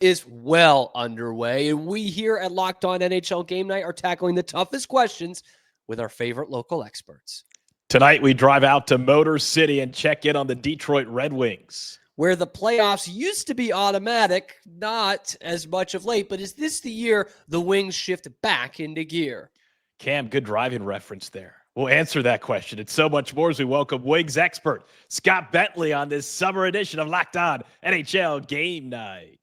is well underway, and we here at Locked On NHL Game Night are tackling the toughest questions with our favorite local experts. Tonight, we drive out to Motor City and check in on the Detroit Red Wings, where the playoffs used to be automatic, not as much of late, but is this the year the Wings shift back into gear? Cam, good driving reference there. We'll answer that question and so much more as we welcome Wings expert Scott Bentley on this summer edition of Locked On NHL Game Night.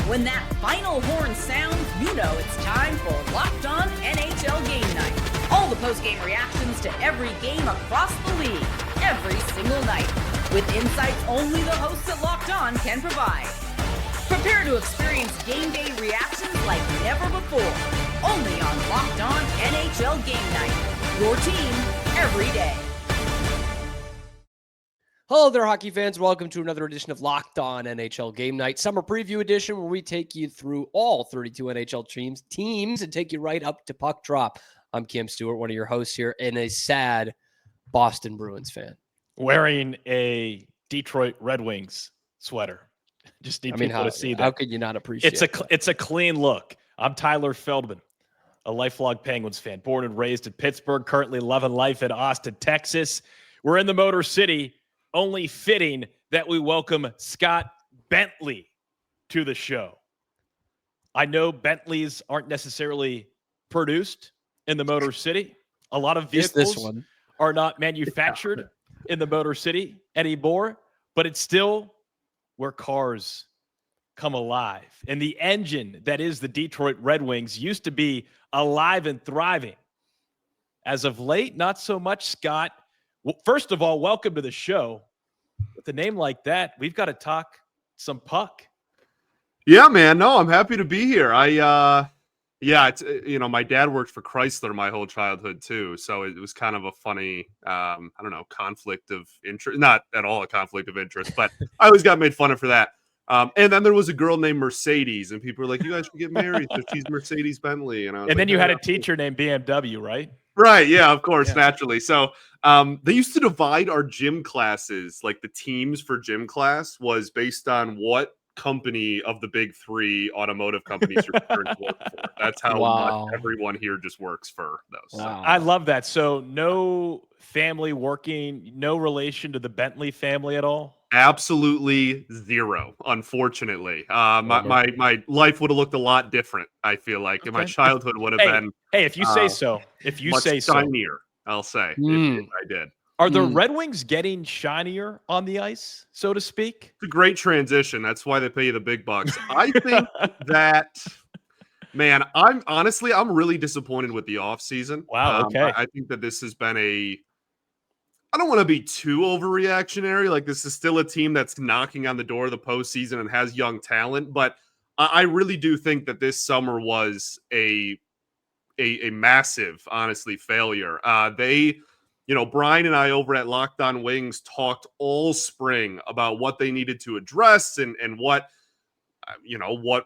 When that final horn sounds, you know it's time for Locked On NHL Game Night. All the post-game reactions to every game across the league, every single night, with insights only the hosts at Locked On can provide. Prepare to experience game day reactions like never before, only on Locked On NHL Game Night. Your team every day. Hello there, hockey fans. Welcome to another edition of Locked On NHL Game Night, Summer Preview Edition, where we take you through all 32 NHL teams and take you right up to puck drop. I'm Cam Stewart, one of your hosts here, and a sad Boston Bruins fan. Wearing a Detroit Red Wings sweater. Just need people to see that. How could you not appreciate it? It's a clean look. I'm Tyler Feldman, a lifelong Penguins fan, born and raised in Pittsburgh, currently loving life in Austin, Texas. We're in the Motor City. Only fitting that we welcome Scott Bentley to the show. I know Bentleys aren't necessarily produced in the Motor City. A lot of vehicles are not manufactured in the Motor City anymore, but it's still where cars come alive. And the engine that is the Detroit Red Wings used to be alive and thriving. As of late, not so much, Scott. Well, first of all, welcome to the show. With a name like that, we've got to talk some puck. Yeah, man. No, I'm happy to be here. It's my dad worked for Chrysler my whole childhood too, so it was kind of a funny, conflict of interest. Not at all a conflict of interest, but I always got made fun of for that. And then there was a girl named Mercedes, and people were like, "You guys should get married." So she's Mercedes Bentley, and then you had a teacher named BMW, right? Right. Yeah, of course, naturally. So they used to divide our gym classes, like the teams for gym class was based on what company of the big three automotive companies your parents work for. That's how much everyone here just works for those. Wow. I love that. So no family working, no relation to the Bentley family at all? Absolutely zero, unfortunately. My life would have looked a lot different, I feel like. Okay. My childhood would have been... Hey, if you say so. If you say so. Shinier, I'll say, if I did. Are the Red Wings getting shinier on the ice, so to speak? It's a great transition. That's why they pay you the big bucks. I think that... Man, I'm really disappointed with the offseason. Wow, okay. I think that this has been I don't want to be too overreactionary. Like, this is still a team that's knocking on the door of the postseason and has young talent. But I really do think that this summer was a massive, honestly, failure. Brian and I over at Locked On Wings talked all spring about what they needed to address and what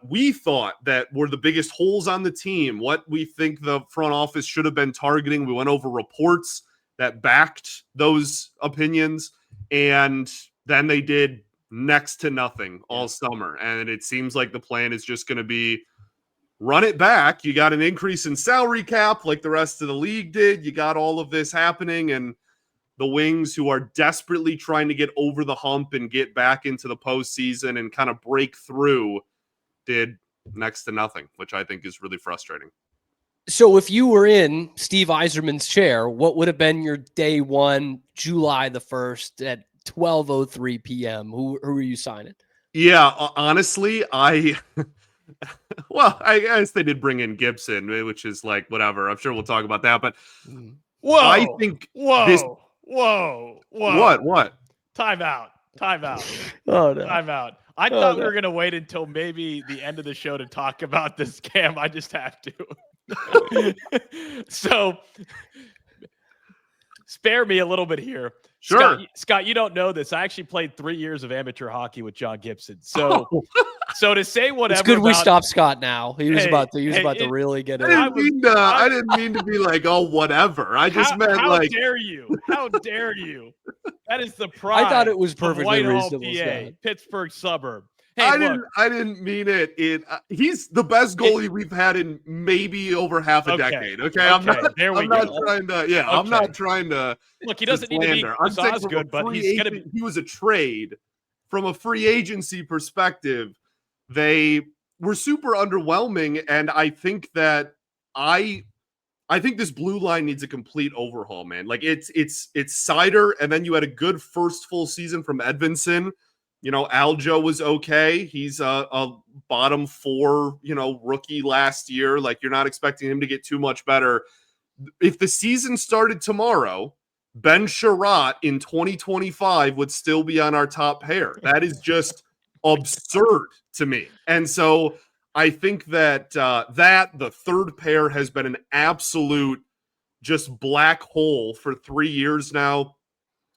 we thought that were the biggest holes on the team, what we think the front office should have been targeting. We went over reports that backed those opinions, and then they did next to nothing all summer. And it seems like the plan is just going to be run it back. You got an increase in salary cap like the rest of the league did. You got all of this happening, and the Wings, who are desperately trying to get over the hump and get back into the postseason and kind of break through, did next to nothing, which I think is really frustrating. So if you were in Steve Yzerman's chair, what would have been your day one, July the 1st at 12:03 p.m.? Who are you signing? Yeah, honestly, I guess they did bring in Gibson, which is like, whatever. I'm sure we'll talk about that. But I think Whoa. What? Time out. Oh, no. Time out. I thought we were going to wait until maybe the end of the show to talk about this scam. I just have to. So spare me a little bit here. Sure. Scott, you don't know this. I actually played 3 years of amateur hockey with John Gibson. So So to say whatever, it's good we stop Scott now. He was about to really get it. I didn't mean to be like, oh, whatever. I just meant how like, dare you? How dare you? That is the pride. I thought it was perfectly Whitehall, reasonable. PA, Pittsburgh suburb. Hey, look. I didn't mean it. He's the best goalie we've had in maybe over half a decade. Okay, I'm not. There we I'm not go. trying to. Yeah, I'm not trying to. Look, he doesn't need to be slander. Chris I'm saying from a Osgood, but free he's gonna agent, he was a trade. From a free agency perspective, they were super underwhelming, and I think that I think this blue line needs a complete overhaul, man. Like it's Yzer, and then you had a good first full season from Edvinsson. You know, Aljo was okay. He's a bottom 4, rookie last year. Like, you're not expecting him to get too much better. If the season started tomorrow, Ben Sherratt in 2025 would still be on our top pair. That is just absurd to me. And so I think that the third pair has been an absolute just black hole for 3 years now.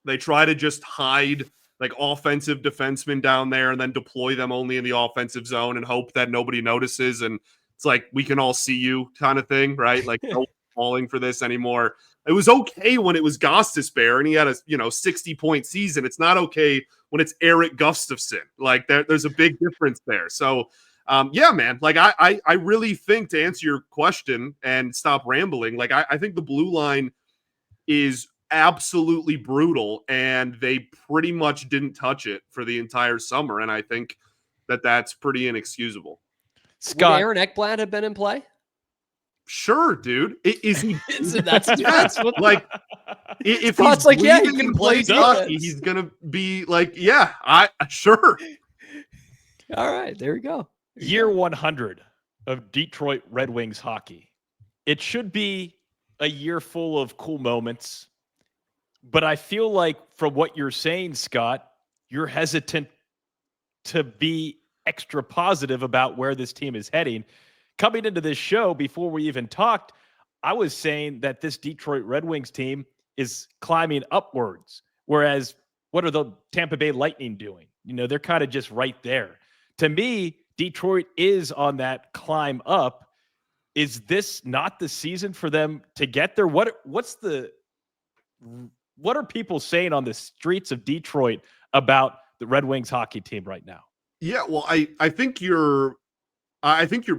They try to just hide like offensive defensemen down there and then deploy them only in the offensive zone and hope that nobody notices. And it's like, we can all see you kind of thing, right? Like, no one's falling for this anymore. It was okay when it was Gostisbehere and he had a 60-point season. It's not okay when it's Eric Gustafsson. Like, there's a big difference there. So yeah, man, like I really think, to answer your question and stop rambling, like I think the blue line is absolutely brutal, and they pretty much didn't touch it for the entire summer. And I think that that's pretty inexcusable. Scott, would Aaron Ekblad have been in play? Sure, dude. Is he? that's what, like, if he's like, yeah, he can play hockey, he's gonna be like, yeah, sure. All right, there we go. Year 100 of Detroit Red Wings hockey. It should be a year full of cool moments, but I feel like from what you're saying, Scott, you're hesitant to be extra positive about where this team is heading. Coming into this show, before we even talked, I was saying that this Detroit Red Wings team is climbing upwards, whereas what are the Tampa Bay Lightning doing? They're kind of just right there. To me, Detroit is on that climb up. Is this not the season for them to get there? What are people saying on the streets of Detroit about the Red Wings hockey team right now? Yeah, well, I think you're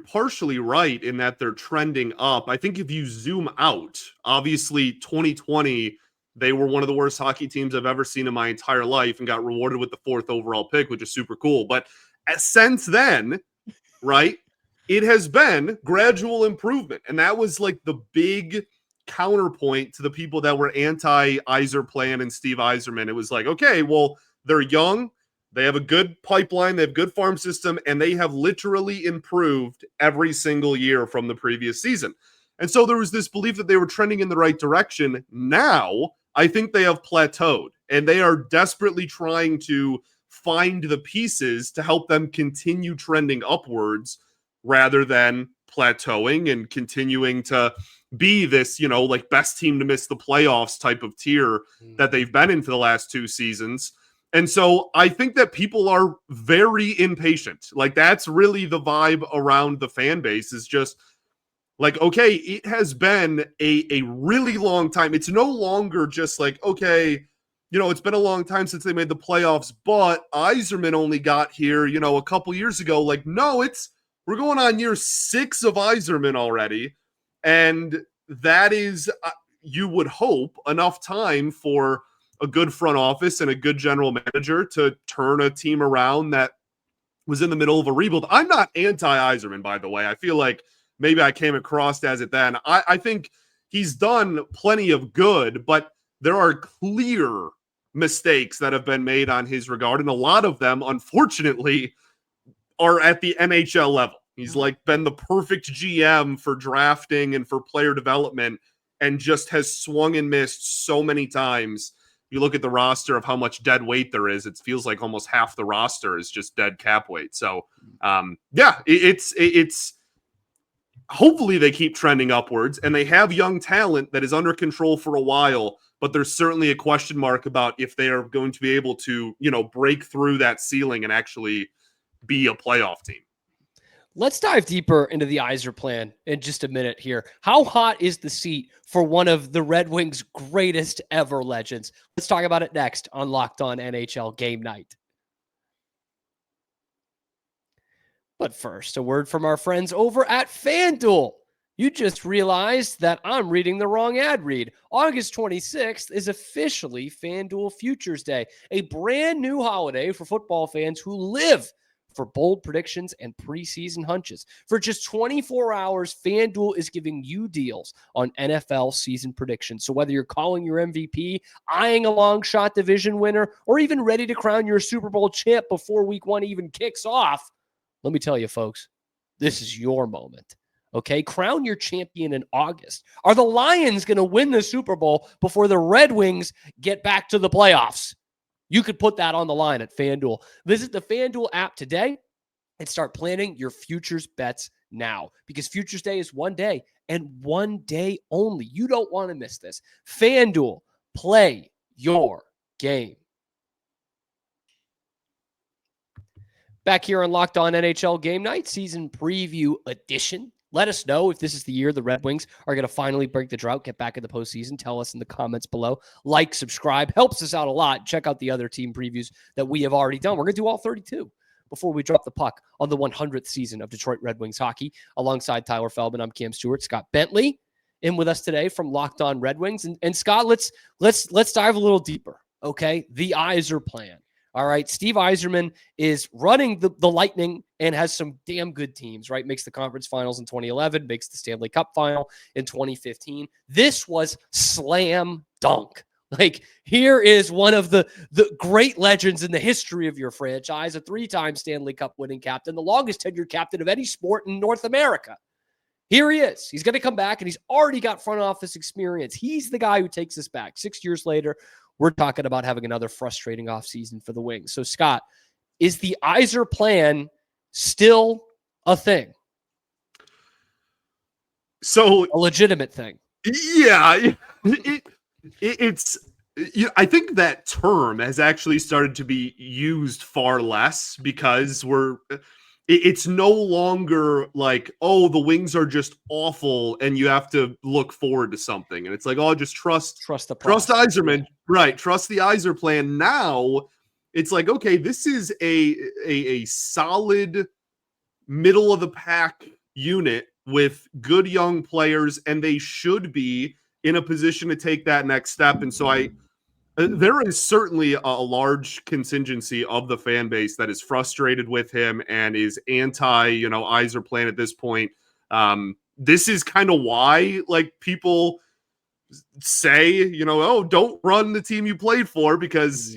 partially right in that they're trending up. I think if you zoom out, obviously 2020, they were one of the worst hockey teams I've ever seen in my entire life and got rewarded with the 4th overall pick, which is super cool. But since then, right, it has been gradual improvement. And that was like the big counterpoint to the people that were anti-Yzer plan and Steve Yzerman. It was like, okay, well, they're young. They have a good pipeline. They have good farm system, and they have literally improved every single year from the previous season. And so there was this belief that they were trending in the right direction. Now, I think they have plateaued, and they are desperately trying to find the pieces to help them continue trending upwards rather than plateauing and continuing to be this, like best team to miss the playoffs type of tier that they've been in for the last 2 seasons. And so I think that people are very impatient. Like, that's really the vibe around the fan base, is just like, okay, it has been a really long time. It's no longer just like, okay, it's been a long time since they made the playoffs, but Yzerman only got here, a couple years ago. Like, no, we're going on year 6 of Yzerman already. And that is, you would hope, enough time for a good front office and a good general manager to turn a team around that was in the middle of a rebuild. I'm not anti-Yzerman, by the way. I feel like maybe I came across as it then. I think he's done plenty of good, but there are clear mistakes that have been made on his regard, and a lot of them, unfortunately, are at the NHL level. He's like been the perfect GM for drafting and for player development, and just has swung and missed so many times. You look at the roster of how much dead weight there is, it feels like almost half the roster is just dead cap weight. So yeah, it's hopefully they keep trending upwards, and they have young talent that is under control for a while, but there's certainly a question mark about if they are going to be able to, break through that ceiling and actually be a playoff team. Let's dive deeper into the Yzer plan in just a minute here. How hot is the seat for one of the Red Wings' greatest ever legends? Let's talk about it next on Locked On NHL Game Night. But first, a word from our friends over at FanDuel. You just realized that I'm reading the wrong ad read. August 26th is officially FanDuel Futures Day, a brand new holiday for football fans who live for bold predictions and preseason hunches. For just 24 hours, FanDuel is giving you deals on NFL season predictions. So whether you're calling your MVP, eyeing a long shot division winner, or even ready to crown your Super Bowl champ before week 1 even kicks off, let me tell you, folks, this is your moment. Okay, crown your champion in August. Are the Lions going to win the Super Bowl before the Red Wings get back to the playoffs? You could put that on the line at FanDuel. Visit the FanDuel app today and start planning your futures bets now, because Futures Day is one day and one day only. You don't want to miss this. FanDuel, play your game. Back here on Locked On NHL Game Night, season preview edition. Let us know if this is the year the Red Wings are going to finally break the drought, get back in the postseason. Tell us in the comments below. Like, subscribe. Helps us out a lot. Check out the other team previews that we have already done. We're going to do all 32 before we drop the puck on the 100th season of Detroit Red Wings hockey. Alongside Tyler Feldman, I'm Cam Stewart. Scott Bentley in with us today from Locked On Red Wings. And Scott, let's dive a little deeper, okay? The Yzer plan. All right, Steve Yzerman is running the Lightning and has some damn good teams, right? Makes the conference finals in 2011, makes the Stanley Cup final in 2015. This was slam dunk. Like, here is one of the great legends in the history of your franchise, a 3-time Stanley Cup winning captain, the longest tenured captain of any sport in North America. Here he is. He's going to come back, and he's already got front office experience. He's the guy who takes us back. 6 years later, we're talking about having another frustrating offseason for the Wings. So, Scott, is the Yzer plan still a thing? So, a legitimate thing? Yeah, it's. I think that term has actually started to be used far less, because it's no longer like, oh, the Wings are just awful and you have to look forward to something. And it's like, oh, just trust Yzerman. Right. Trust the Yzer plan. Now it's like, okay, this is a solid middle of the pack unit with good young players, and they should be in a position to take that next step. And so there is certainly a large contingency of the fan base that is frustrated with him and is anti, Yzer plan at this point. This is kind of why, like, people say, oh, don't run the team you played for, because,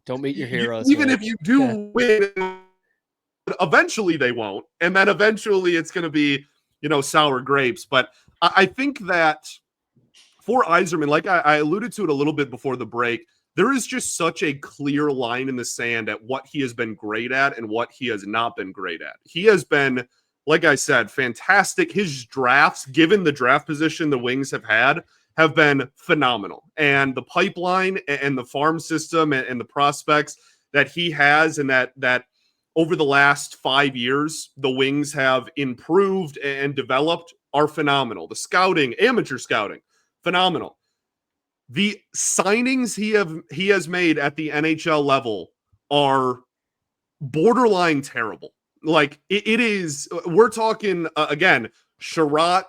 don't meet your heroes. Even if you do win, eventually they won't. And then eventually it's going to be, sour grapes. But I think that for Yzerman, like I alluded to it a little bit before the break, there is just such a clear line in the sand at what he has been great at and what he has not been great at. He has been, like I said, fantastic. His drafts, given the draft position the Wings have been phenomenal. And the pipeline and the farm system and the prospects that he has, and that over the last 5 years, the Wings have improved and developed, are phenomenal. The scouting, amateur scouting, phenomenal. The signings he has made at the NHL level are borderline terrible. Like, it is, we're talking, again, Sherratt,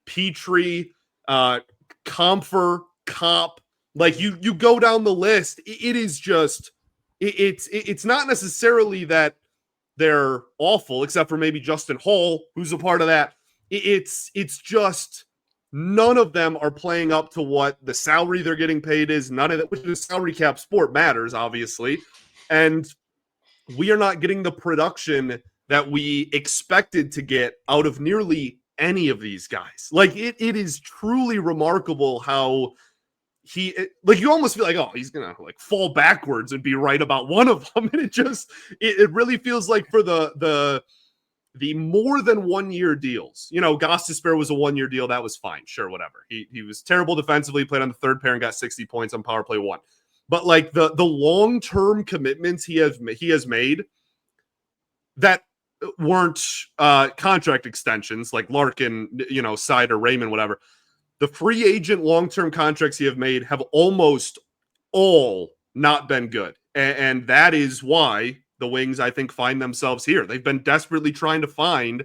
Petrie, Comfer, Kopp. Like, you go down the list, it is just, it's not necessarily that they're awful, except for maybe Justin Hall, who's a part of that. It's just, none of them are playing up to what the salary they're getting paid is. None of that, which is salary cap sport, matters, obviously. And we are not getting the production that we expected to get out of nearly any of these guys. Like, it is truly remarkable how you almost feel like, oh, he's gonna like fall backwards and be right about one of them. And it really feels like for the more than 1 year deals, Gostisbehere was a 1 year deal. That was fine. Sure. Whatever. He was terrible defensively, played on the third pair and got 60 points on power play 1. But like the long-term commitments he has made that weren't contract extensions like Larkin, Sider, Raymond, whatever. The free agent long-term contracts he have made have almost all not been good. And that is why the Wings, I think, find themselves here. They've been desperately trying to find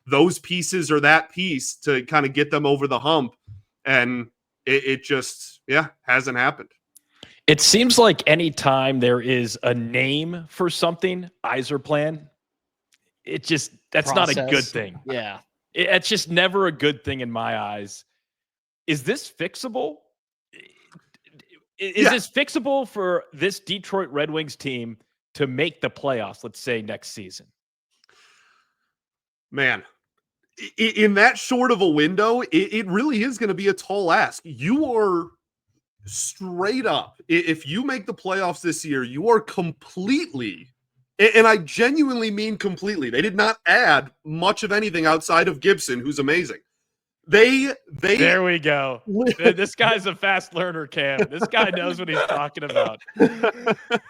those pieces or that piece to kind of get them over the hump. And it just, hasn't happened. It seems like anytime there is a name for something, Yzer plan, that's not a good thing. Yeah. It's just never a good thing in my eyes. Is this fixable? Is this fixable for this Detroit Red Wings team to make the playoffs, let's say next season? Man, in that short of a window, it really is going to be a tall ask. You are straight up, if you make the playoffs this year, you are completely, and I genuinely mean completely, they did not add much of anything outside of Gibson, who's amazing. There we go. This guy's a fast learner, Cam. This guy knows what he's talking about.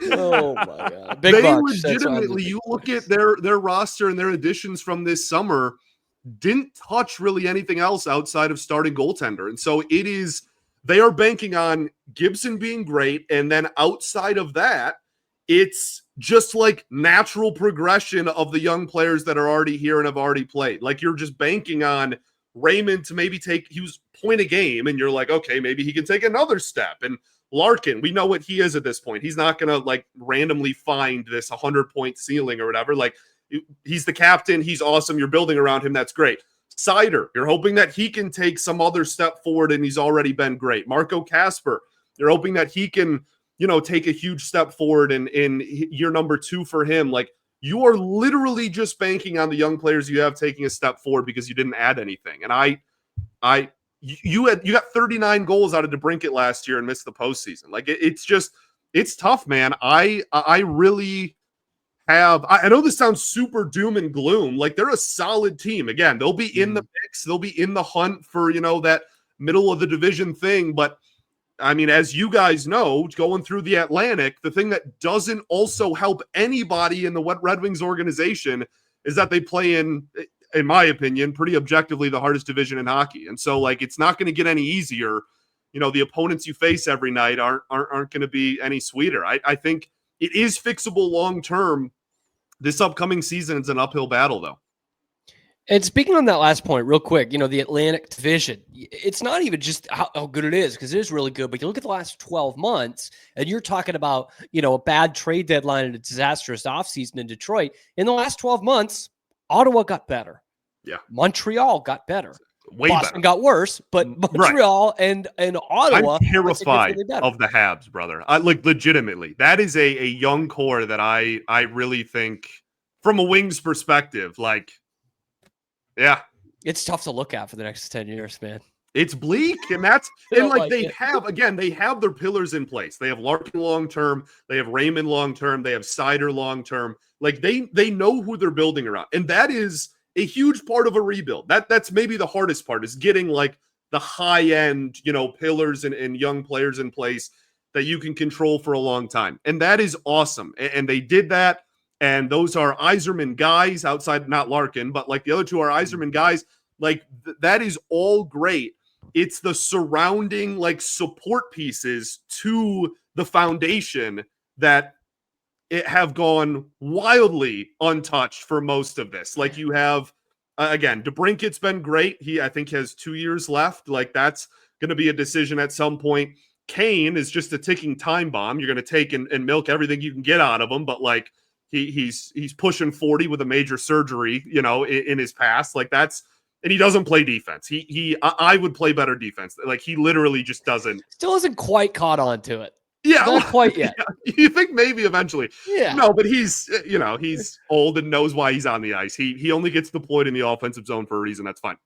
Oh my God. Big they bucks. legitimately, you look at their roster and their additions from this summer, didn't touch really anything else outside of starting goaltender. And so they are banking on Gibson being great. And then outside of that, it's just like natural progression of the young players that are already here and have already played. Like you're just banking on Raymond to maybe he was point a game, and you're like, okay, maybe he can take another step. And Larkin, we know what he is at this point. He's not going to like randomly find this 100-point ceiling or whatever. Like he's the captain. He's awesome. You're building around him. That's great. Cider, you're hoping that he can take some other step forward, and he's already been great. Marco Casper, you're hoping that he can, take a huge step forward in year number 2 for him. Like you are literally just banking on the young players you have taking a step forward because you didn't add anything. And you got 39 goals out of DeBrincat last year and missed the postseason. Like it's tough, man. I really have, I know this sounds super doom and gloom. Like they're a solid team. Again, they'll be in the mix. They'll be in the hunt for, that middle of the division thing. But I mean, as you guys know, going through the Atlantic, the thing that doesn't also help anybody in the Red Wings organization is that they play in my opinion, pretty objectively the hardest division in hockey. And so like, it's not going to get any easier. The opponents you face every night aren't going to be any sweeter. I think it is fixable long-term. This upcoming season is an uphill battle though. And speaking on that last point real quick, the Atlantic division, it's not even just how good it is, because it is really good, but you look at the last 12 months and you're talking about, a bad trade deadline and a disastrous offseason in Detroit. In the last 12 months, Ottawa got better. Yeah. Montreal got better. Boston better. got worse, but Montreal and Ottawa. I'm terrified of the Habs, brother. Legitimately. That is a young core that I really think, from a Wings perspective, yeah. It's tough to look at for the next 10 years, man. It's bleak, and they have their pillars in place. They have Larkin long-term, they have Raymond long-term, they have Cider long-term. Like they know who they're building around. And that is a huge part of a rebuild. That's maybe the hardest part, is getting like the high-end, pillars and young players in place that you can control for a long time. And that is awesome. And they did that. And those are Yzerman guys outside, not Larkin, but like the other two are Yzerman guys. Like that is all great. It's the surrounding like support pieces to the foundation that have gone wildly untouched for most of this. Like you have, again, DeBrincat's been great. I think has 2 years left. Like that's going to be a decision at some point. Kane is just a ticking time bomb. You're going to take and milk everything you can get out of him. But like, he's pushing 40 with a major surgery, in his past. Like that's, and he doesn't play defense. I would play better defense. Like he literally just doesn't. Still hasn't quite caught on to it. Yeah, not quite yet. Yeah. You think maybe eventually? Yeah. No, but he's old and knows why he's on the ice. He only gets deployed in the offensive zone for a reason. That's fine.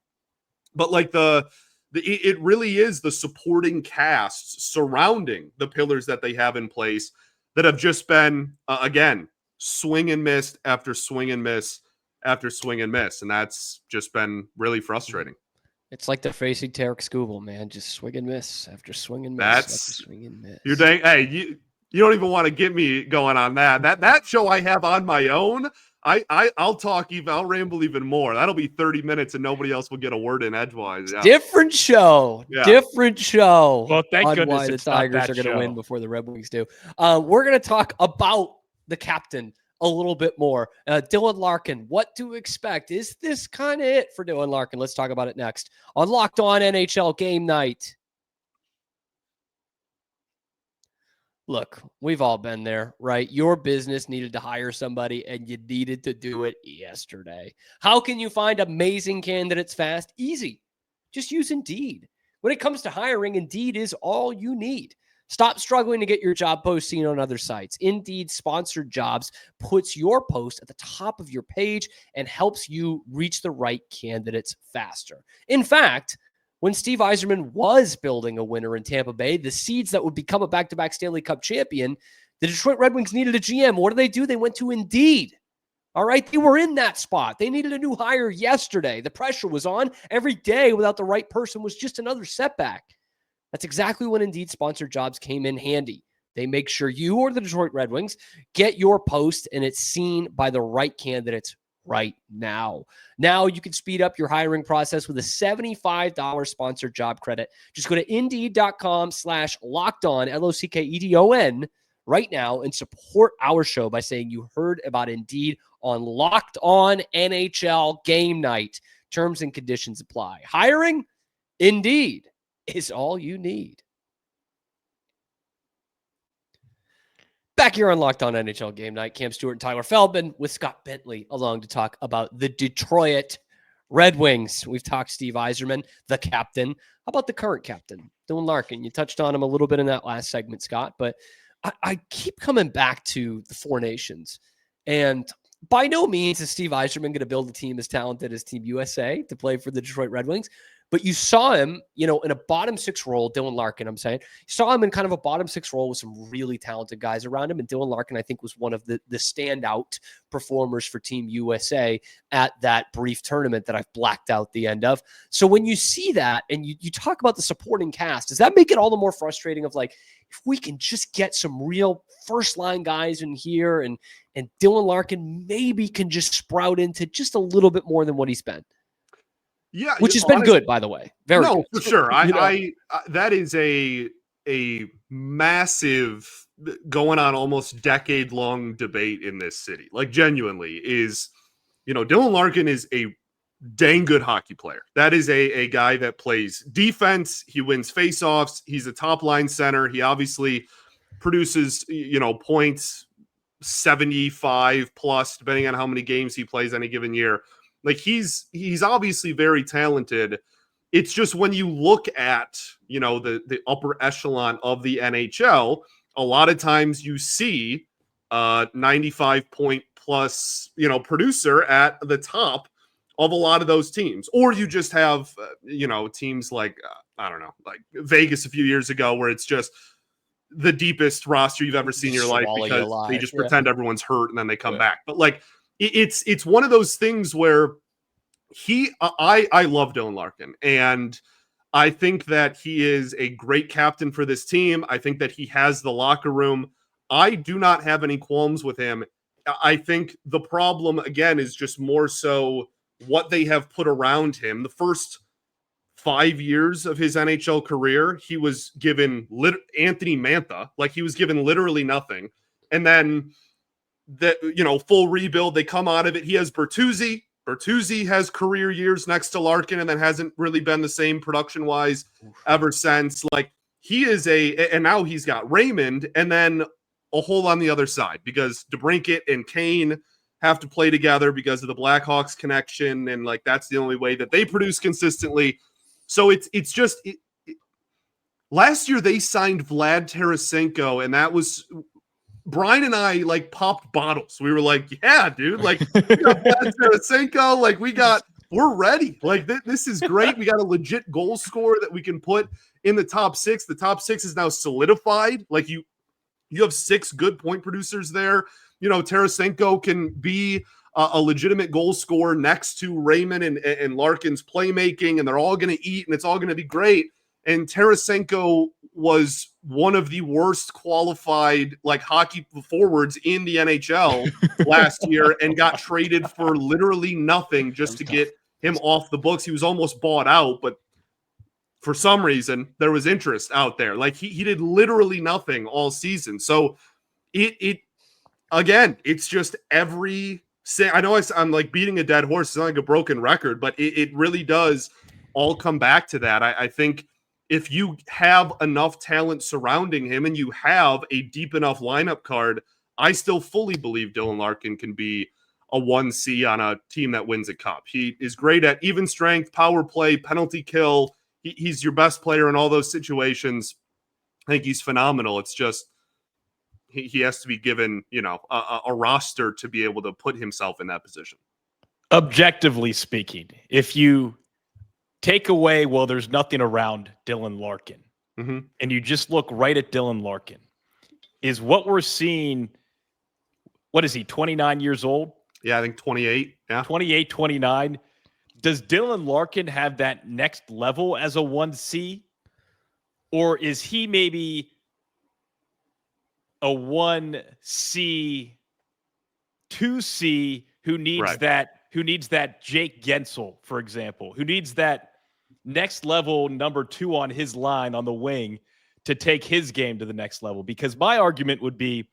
But like it really is the supporting cast surrounding the pillars that they have in place that have just been again. Swing and miss after swing and miss after swing and miss. And that's just been really frustrating. It's like they're facing Tarek Skubal, man. Just swing and miss after swing and miss after swing and miss. You're dang, hey, you don't even want to get me going on that. That show I have on my own. I'll talk even, I'll ramble even more. That'll be 30 minutes and nobody else will get a word in edgewise. Yeah. Different show. Yeah. Different show. Well, thank on goodness why the it's not Tigers that are going to show. win before the Red Wings do. We're going to talk about the captain a little bit more. Dylan Larkin, what to expect? Is this kind of it for Dylan Larkin? Let's talk about it next on Locked On NHL Game Night. Look, we've all been there, right? Your business needed to hire somebody and you needed to do it yesterday. How can you find amazing candidates fast? Easy. Just use Indeed. When it comes to hiring, Indeed is all you need. Stop struggling to get your job post seen on other sites. Indeed Sponsored Jobs puts your post at the top of your page and helps you reach the right candidates faster. In fact, when Steve Yzerman was building a winner in Tampa Bay, the seeds that would become a back-to-back Stanley Cup champion, the Detroit Red Wings needed a GM. What do? They went to Indeed. All right, they were in that spot. They needed a new hire yesterday. The pressure was on. Every day without the right person was just another setback. That's exactly when Indeed Sponsored Jobs came in handy. They make sure you or the Detroit Red Wings get your post and it's seen by the right candidates right now. Now you can speed up your hiring process with a $75 sponsored job credit. Just go to Indeed.com/lockedon, LOCKEDON right now and support our show by saying you heard about Indeed on Locked On NHL Game Night. Terms and conditions apply. Hiring? Indeed is all you need. Back here on Locked On NHL Game Night, Cam Stewart and Tyler Feldman with Scott Bentley along to talk about the Detroit Red Wings. We've talked Steve Yzerman, the captain. How about the current captain, Dylan Larkin? You touched on him a little bit in that last segment, Scott, but I keep coming back to the Four Nations. And by no means is Steve Yzerman going to build a team as talented as Team USA to play for the Detroit Red Wings. But you saw him, in a bottom six role, Dylan Larkin, I'm saying. You saw him in kind of a bottom six role with some really talented guys around him. And Dylan Larkin, I think, was one of the standout performers for Team USA at that brief tournament that I've blacked out the end of. So when you see that and you talk about the supporting cast, does that make it all the more frustrating of like, if we can just get some real first-line guys in here and Dylan Larkin maybe can just sprout into just a little bit more than what he's been? Yeah, which has been good, by the way. Very good. for sure. I that is a massive, going on almost decade-long debate in this city. Like, genuinely, is Dylan Larkin is a dang good hockey player. That is a guy that plays defense. He wins faceoffs. He's a top-line center. He obviously produces points 75 plus, depending on how many games he plays any given year. Like, he's obviously very talented. It's just when you look at, the upper echelon of the NHL, a lot of times you see 95 point plus, producer at the top of a lot of those teams. Or you just have, teams like, I don't know, like Vegas a few years ago, where it's just the deepest roster you've ever seen in your life because they just pretend everyone's hurt and then they come back. But like, it's one of those things where I love Dylan Larkin, and I think that he is a great captain for this team. I think that he has the locker room. I do not have any qualms with him. I think the problem, again, is just more so what they have put around him. The first 5 years of his NHL career, he was given Anthony Mantha, like he was given literally nothing. And then full rebuild, they come out of it. He has Bertuzzi. Bertuzzi has career years next to Larkin and then hasn't really been the same production-wise ever since. Like, he is and now he's got Raymond and then a hole on the other side because DeBrincat and Kane have to play together because of the Blackhawks connection, and like that's the only way that they produce consistently. So it's just last year they signed Vlad Tarasenko, and that was Brian and I like popped bottles. We were like, yeah, dude, like we got Vlad Tarasenko, like we're ready. Like this is great. We got a legit goal scorer that we can put in the top six. The top six is now solidified. Like you have 6 good point producers there. Tarasenko can be a legitimate goal scorer next to Raymond and Larkin's playmaking, and they're all going to eat, and it's all going to be great. And Tarasenko was one of the worst qualified like hockey forwards in the NHL last year and got traded for literally nothing just to get him off the books. He was almost bought out, but for some reason there was interest out there. Like he did literally nothing all season. So again, it's just I know I'm like beating a dead horse. It's not like a broken record, but it really does all come back to that. I think if you have enough talent surrounding him and you have a deep enough lineup card, I still fully believe Dylan Larkin can be a 1C on a team that wins a cup. He is great at even strength, power play, penalty kill. He's your best player in all those situations. I think he's phenomenal. It's just he has to be given, a roster to be able to put himself in that position. Objectively speaking, if you take away, there's nothing around Dylan Larkin, and you just look right at Dylan Larkin, is what we're seeing, what is he, 29 years old? Yeah, I think 28. Yeah. 28, 29. Does Dylan Larkin have that next level as a 1C? Or is he maybe a 1C, 2C who needs that Jake Gensel, for example, who needs that next level number 2 on his line on the wing to take his game to the next level? Because my argument would be,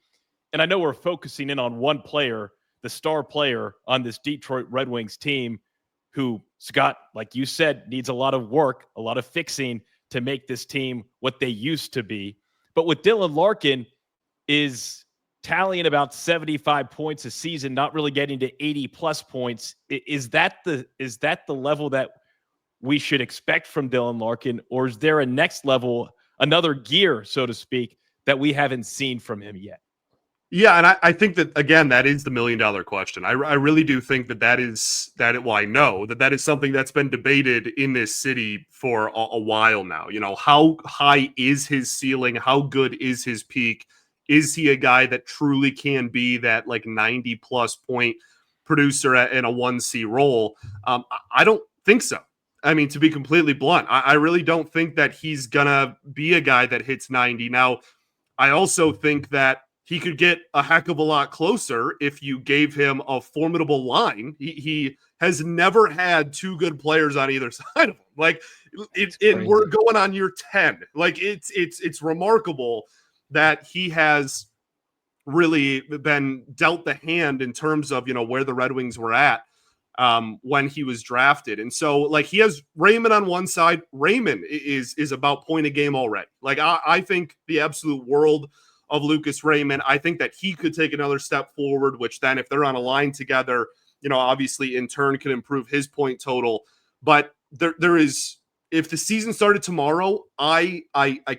and I know we're focusing in on one player, the star player on this Detroit Red Wings team, who, Scott, like you said, needs a lot of work, a lot of fixing to make this team what they used to be. But with Dylan Larkin is tallying about 75 points a season, not really getting to 80+ points. Is that the level that we should expect from Dylan Larkin, or is there a next level, another gear, so to speak, that we haven't seen from him yet? Yeah, and I think that, again, that is the $1 million question. I really do think that I know that is something that's been debated in this city for a while now. How high is his ceiling? How good is his peak? Is he a guy that truly can be that like 90+ point producer in a 1C role? I don't think so. I mean, to be completely blunt, I really don't think that he's gonna be a guy that hits 90. Now, I also think that he could get a heck of a lot closer if you gave him a formidable line. He has never had 2 good players on either side of him. Like we're going on year 10. Like it's remarkable that he has really been dealt the hand in terms of, where the Red Wings were at when he was drafted. And so like he has Raymond on one side. Raymond is about point a game already. Like I think the absolute world of Lucas Raymond. I think that he could take another step forward, which then if they're on a line together, obviously in turn can improve his point total. But there is, if the season started tomorrow, I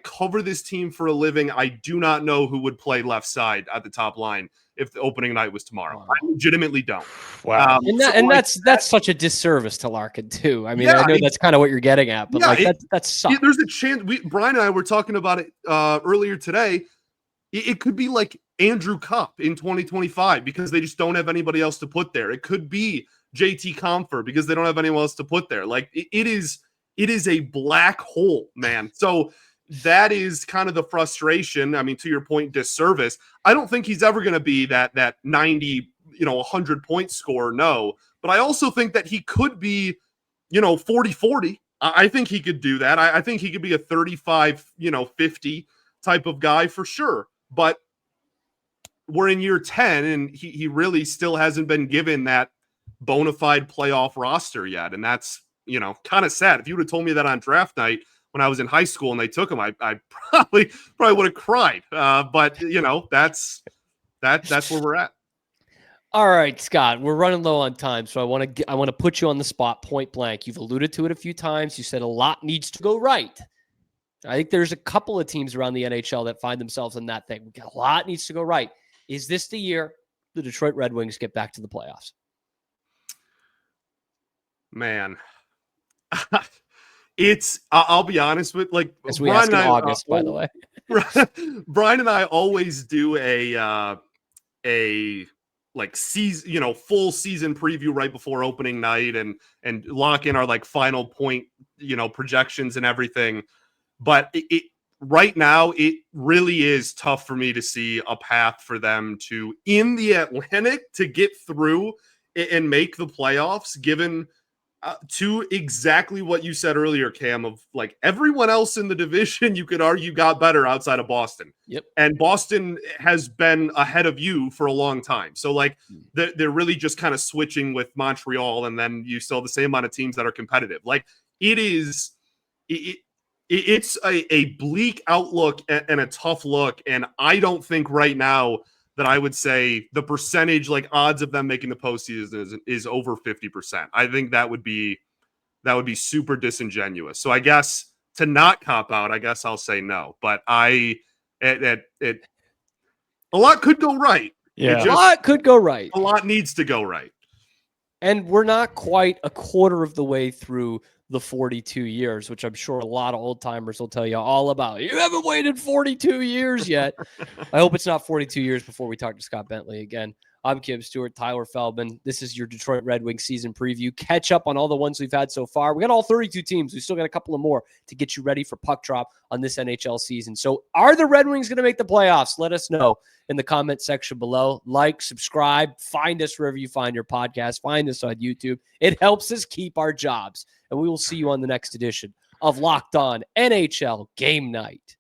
cover this team for a living. I do not know who would play left side at the top line if the opening night was tomorrow. Wow. I legitimately don't. Wow. That's such a disservice to Larkin too. I mean, I know that's kind of what you're getting at, but that sucks. There's a chance. Brian and I were talking about it earlier today. It could be like Andrew Cup in 2025 because they just don't have anybody else to put there. It could be JT Compher because they don't have anyone else to put there. Like it is a black hole, man. So that is kind of the frustration. I mean, to your point, disservice. I don't think he's ever going to be that 90, 100 point scorer. No, but I also think that he could be, 40-40. I think he could do that. I think he could be a 35, 50 type of guy for sure. But we're in year 10 and he really still hasn't been given that bona fide playoff roster yet. And that's, kind of sad. If you would have told me that on draft night when I was in high school and they took him, I probably would have cried. But that's where we're at. All right, Scott, we're running low on time. So I want to put you on the spot point blank. You've alluded to it a few times. You said a lot needs to go right. I think there's a couple of teams around the NHL that find themselves in that thing. A lot needs to go right. Is this the year the Detroit Red Wings get back to the playoffs? Man, I'll be honest with as we ask in August, by the way. Brian and I always do a like season, full season preview right before opening night and lock in our like final point, projections and everything. But right now, it really is tough for me to see a path for them to, in the Atlantic, to get through and make the playoffs, given to exactly what you said earlier, Cam, of like everyone else in the division, you could argue got better outside of Boston. Yep. And Boston has been ahead of you for a long time. So like they're really just kind of switching with Montreal, and then you still have the same amount of teams that are competitive. Like it's a bleak outlook and a tough look. And I don't think right now that I would say the percentage, like odds of them making the postseason is over 50%. I think that would be super disingenuous. So I guess to not cop out, I guess I'll say no. But a lot could go right. Yeah. A lot could go right. A lot needs to go right. And we're not quite a quarter of the way through the 42 years, which I'm sure a lot of old timers will tell you all about. You haven't waited 42 years yet. I hope it's not 42 years before we talk to Scott Bentley again. I'm Kim Stewart, Tyler Feldman. This is your Detroit Red Wings season preview. Catch up on all the ones we've had so far. We got all 32 teams. We still got a couple of more to get you ready for puck drop on this NHL season. So are the Red Wings going to make the playoffs? Let us know in the comment section below. Like, subscribe, find us wherever you find your podcast. Find us on YouTube. It helps us keep our jobs. And we will see you on the next edition of Locked On NHL Game Night.